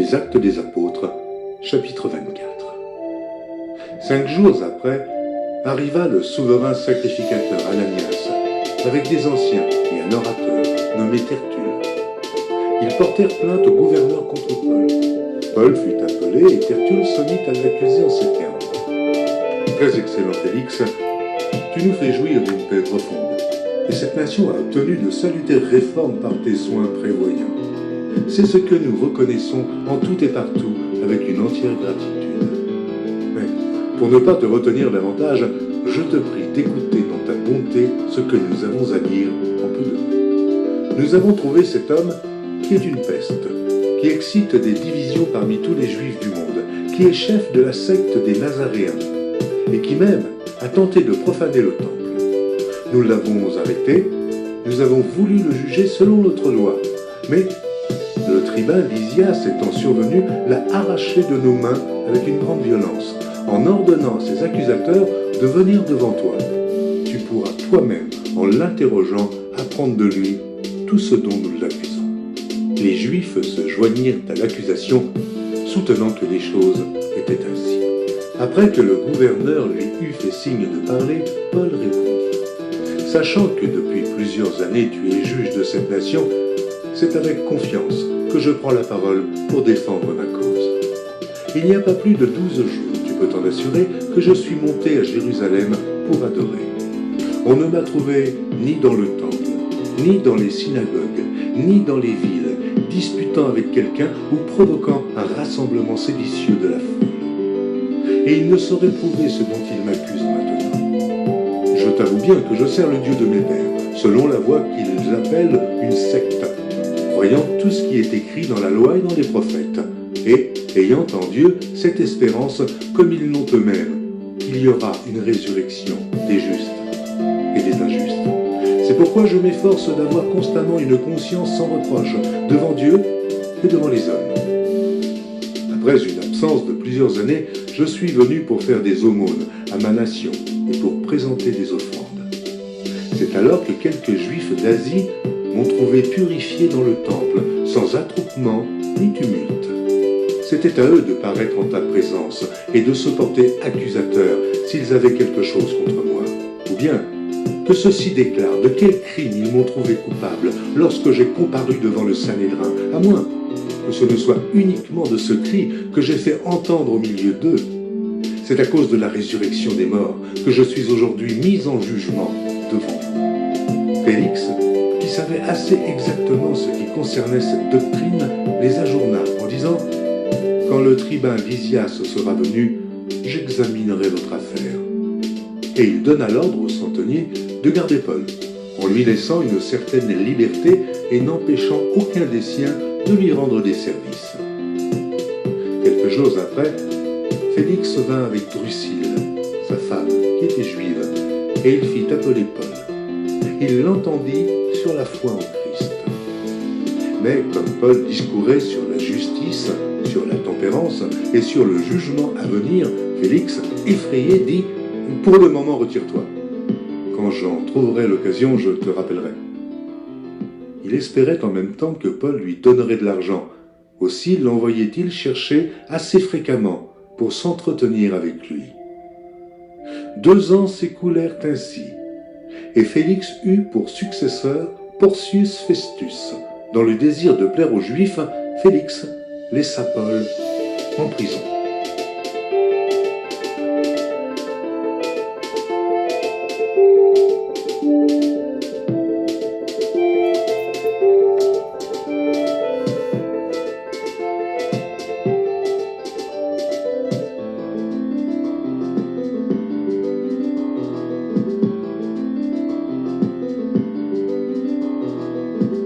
Les Actes des Apôtres, chapitre 24. 5 jours après, arriva le souverain sacrificateur Ananias, avec des anciens et un orateur nommé Tertulle. Ils portèrent plainte au gouverneur contre Paul. Paul fut appelé et Tertulle se mit à l'accuser en ces termes. « Très excellent Félix, tu nous fais jouir d'une paix profonde, et cette nation a obtenu de salutaires réformes par tes soins prévoyants. C'est ce que nous reconnaissons en tout et partout avec une entière gratitude. Mais pour ne pas te retenir davantage, je te prie d'écouter dans ta bonté ce que nous avons à dire en peu de mots. Nous avons trouvé cet homme qui est une peste, qui excite des divisions parmi tous les Juifs du monde, qui est chef de la secte des Nazaréens, et qui même a tenté de profaner le temple. Nous l'avons arrêté, nous avons voulu le juger selon notre loi, mais le tribun Lysias étant survenu l'a arraché de nos mains avec une grande violence, en ordonnant à ses accusateurs de venir devant toi. Tu pourras toi-même, en l'interrogeant, apprendre de lui tout ce dont nous l'accusons. » Les Juifs se joignirent à l'accusation, soutenant que les choses étaient ainsi. Après que le gouverneur lui eut fait signe de parler, Paul répondit : « Sachant que depuis plusieurs années tu es juge de cette nation, c'est avec confiance que je prends la parole pour défendre ma cause. Il n'y a pas plus de 12 jours, tu peux t'en assurer, que je suis monté à Jérusalem pour adorer. On ne m'a trouvé ni dans le temple, ni dans les synagogues, ni dans les villes, disputant avec quelqu'un ou provoquant un rassemblement séditieux de la foule. Et il ne saurait prouver ce dont il m'accuse maintenant. Je t'avoue bien que je sers le Dieu de mes pères, selon la voie qu'ils appellent une secte, croyant tout ce qui est écrit dans la loi et dans les prophètes, et ayant en Dieu cette espérance, comme ils l'ont eux-mêmes, qu'il y aura une résurrection des justes et des injustes. C'est pourquoi je m'efforce d'avoir constamment une conscience sans reproche devant Dieu et devant les hommes. Après une absence de plusieurs années, je suis venu pour faire des aumônes à ma nation et pour présenter des offrandes. C'est alors que quelques Juifs d'Asie m'ont trouvé purifié dans le temple, sans attroupement ni tumulte. C'était à eux de paraître en ta présence et de se porter accusateurs s'ils avaient quelque chose contre moi. Ou bien, que ceux-ci déclarent de quel crime ils m'ont trouvé coupable lorsque j'ai comparu devant le Sanhédrin, à moins que ce ne soit uniquement de ce cri que j'ai fait entendre au milieu d'eux. C'est à cause de la résurrection des morts que je suis aujourd'hui mis en jugement devant vous. » Félix, qui savait assez exactement ce qui concernait cette doctrine, les ajourna en disant : « Quand le tribun Lysias sera venu, j'examinerai votre affaire. » Et il donna l'ordre au centenier de garder Paul, en lui laissant une certaine liberté et n'empêchant aucun des siens de lui rendre des services. Quelques jours après, Félix vint avec Drusille, sa femme, qui était juive, et il fit appeler Paul. Il l'entendit sur la foi en Christ. Mais comme Paul discourait sur la justice, sur la tempérance et sur le jugement à venir, Félix, effrayé, dit : « Pour le moment, retire-toi. Quand j'en trouverai l'occasion, je te rappellerai. » Il espérait en même temps que Paul lui donnerait de l'argent. Aussi l'envoyait-il chercher assez fréquemment pour s'entretenir avec lui. 2 ans s'écoulèrent ainsi, et Félix eut pour successeur Porcius Festus. Dans le désir de plaire aux Juifs, Félix laissa Paul en prison.